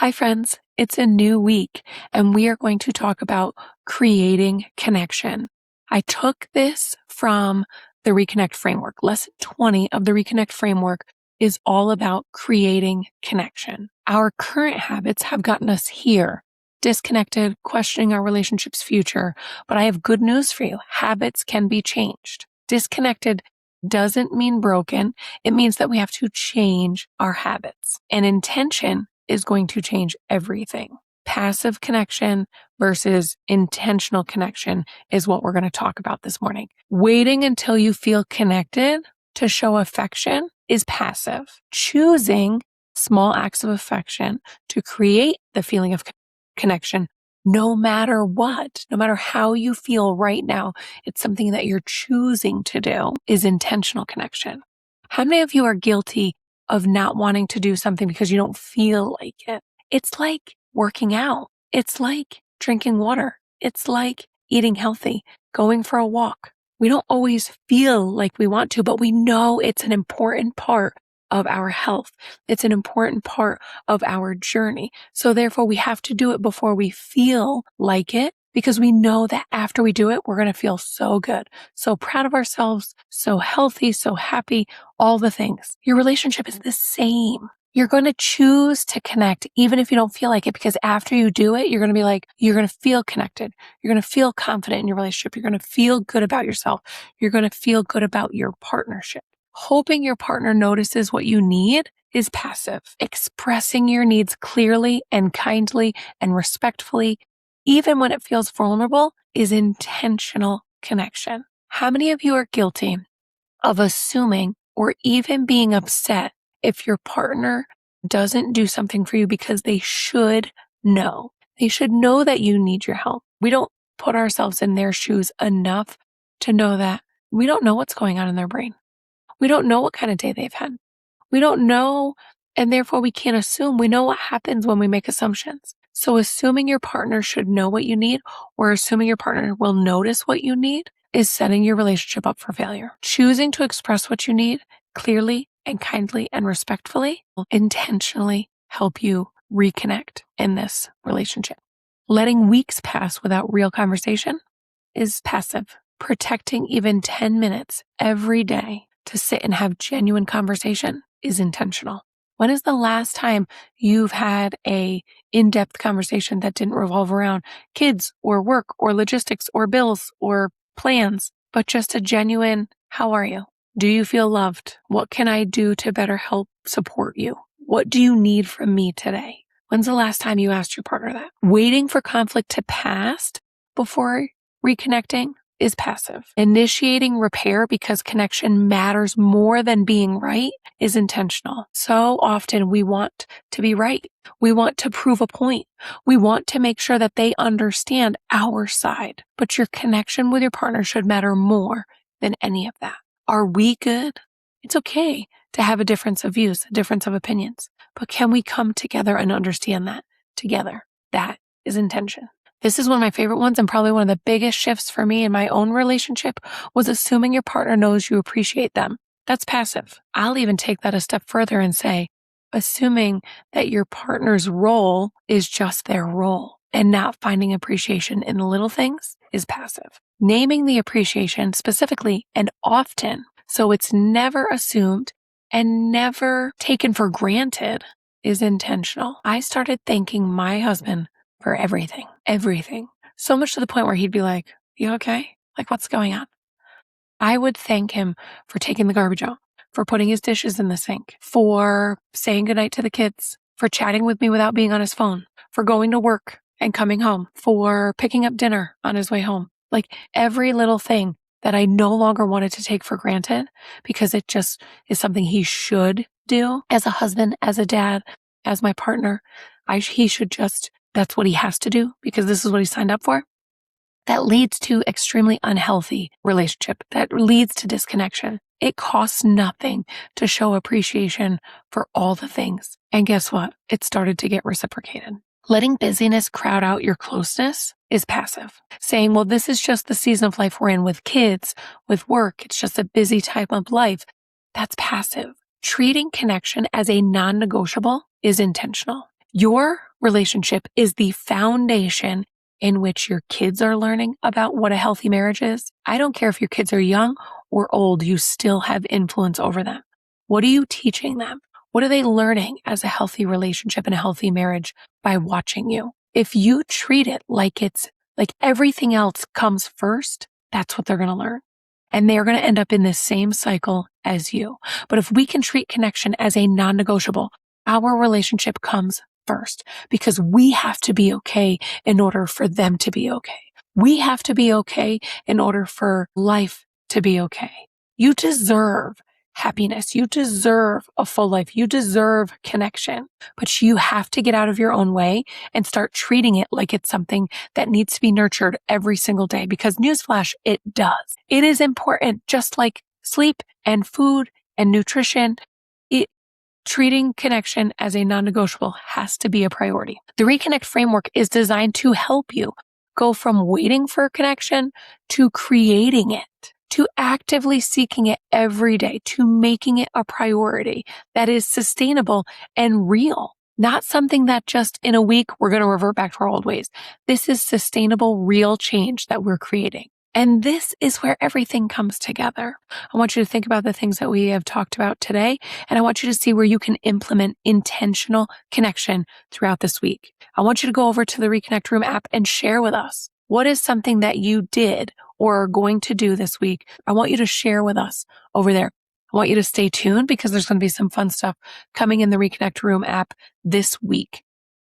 Hi, friends. It's a new week, and we are going to talk about creating connection. I took this from the Reconnect Framework. Lesson 20 of the Reconnect Framework is all about creating connection. Our current habits have gotten us here, disconnected, questioning our relationship's future. But I have good news for you. Habits can be changed. Disconnected doesn't mean broken. It means that we have to change our habits. And intention is going to change everything. Passive connection versus intentional connection is what we're going to talk about this morning. Waiting until you feel connected to show affection is passive. Choosing small acts of affection to create the feeling of connection, no matter what, no matter how you feel right now, it's something that you're choosing to do, is intentional connection. How many of you are guilty of not wanting to do something because you don't feel like it? It's like working out. It's like drinking water. It's like eating healthy, going for a walk. We don't always feel like we want to, but we know it's an important part of our health. It's an important part of our journey. So therefore, we have to do it before we feel like it, because we know that after we do it, we're going to feel so good, so proud of ourselves, so healthy, so happy, all the things. Your relationship is the same. You're going to choose to connect even if you don't feel like it, because after you do it, you're going to be like, you're going to feel connected. You're going to feel confident in your relationship. You're going to feel good about yourself. You're going to feel good about your partnership. Hoping your partner notices what you need is passive. Expressing your needs clearly and kindly and respectfully, even when it feels vulnerable, is intentional connection. How many of you are guilty of assuming or even being upset if your partner doesn't do something for you because they should know? They should know that you need your help. We don't put ourselves in their shoes enough to know that we don't know what's going on in their brain. We don't know what kind of day they've had. We don't know, and therefore we can't assume. We know what happens when we make assumptions. So assuming your partner should know what you need, or assuming your partner will notice what you need, is setting your relationship up for failure. Choosing to express what you need clearly and kindly and respectfully will intentionally help you reconnect in this relationship. Letting weeks pass without real conversation is passive. Protecting even 10 minutes every day to sit and have genuine conversation is intentional. When is the last time you've had a in-depth conversation that didn't revolve around kids or work or logistics or bills or plans, but just a genuine, how are you? Do you feel loved? What can I do to better help support you? What do you need from me today? When's the last time you asked your partner that? Waiting for conflict to pass before reconnecting is passive. Initiating repair because connection matters more than being right is intentional. So often we want to be right. We want to prove a point. We want to make sure that they understand our side. But your connection with your partner should matter more than any of that. Are we good? It's okay to have a difference of views, a difference of opinions. But can we come together and understand that together? That is intention. This is one of my favorite ones, and probably one of the biggest shifts for me in my own relationship was assuming your partner knows you appreciate them. That's passive. I'll even take that a step further and say, assuming that your partner's role is just their role and not finding appreciation in the little things is passive. Naming the appreciation specifically and often, so it's never assumed and never taken for granted, is intentional. I started thanking my husband for everything. So much to the point where he'd be like, you okay? Like, what's going on? I would thank him for taking the garbage out, for putting his dishes in the sink, for saying goodnight to the kids, for chatting with me without being on his phone, for going to work and coming home, for picking up dinner on his way home. Like every little thing that I no longer wanted to take for granted because it just is something he should do as a husband, as a dad, as my partner. He should just, that's what he has to do because this is what he signed up for. That leads to extremely unhealthy relationship. That leads to disconnection. It costs nothing to show appreciation for all the things. And guess what? It started to get reciprocated. Letting busyness crowd out your closeness is passive. Saying, well, this is just the season of life we're in with kids, with work. It's just a busy time of life. That's passive. Treating connection as a non-negotiable is intentional. Your relationship is the foundation in which your kids are learning about what a healthy marriage is. I don't care if your kids are young or old, you still have influence over them. What are you teaching them? What are they learning as a healthy relationship and a healthy marriage by watching you? If you treat it like it's like everything else comes first, that's what they're going to learn. And they're going to end up in the same cycle as you. But if we can treat connection as a non-negotiable, our relationship comes first because we have to be okay in order for them to be okay. We have to be okay in order for life to be okay. You deserve happiness. You deserve a full life. You deserve connection, but you have to get out of your own way and start treating it like it's something that needs to be nurtured every single day because newsflash, it does. It is important, just like sleep and food and nutrition. Treating connection as a non-negotiable has to be a priority. The Reconnect Framework is designed to help you go from waiting for connection to creating it, to actively seeking it every day, to making it a priority that is sustainable and real. Not something that just in a week we're going to revert back to our old ways. This is sustainable, real change that we're creating. And this is where everything comes together. I want you to think about the things that we have talked about today, and I want you to see where you can implement intentional connection throughout this week. I want you to go over to the Reconnect Room app and share with us what is something that you did or are going to do this week. I want you to share with us over there. I want you to stay tuned because there's going to be some fun stuff coming in the Reconnect Room app this week.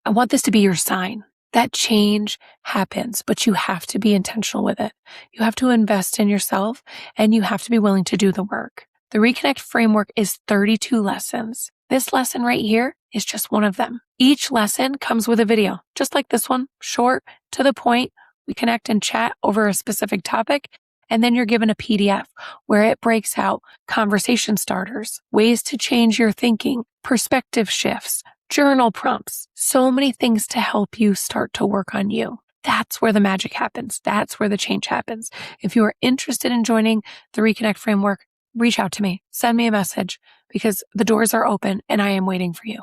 I want this to be your sign. That change happens, but you have to be intentional with it. You have to invest in yourself and you have to be willing to do the work. The Reconnect Framework is 32 lessons. This lesson right here is just one of them. Each lesson comes with a video, just like this one, short, to the point. We connect and chat over a specific topic, and then you're given a PDF where it breaks out conversation starters, ways to change your thinking, perspective shifts, journal prompts, so many things to help you start to work on you. That's where the magic happens. That's where the change happens. If you are interested in joining the Reconnect Framework, reach out to me, send me a message because the doors are open and I am waiting for you.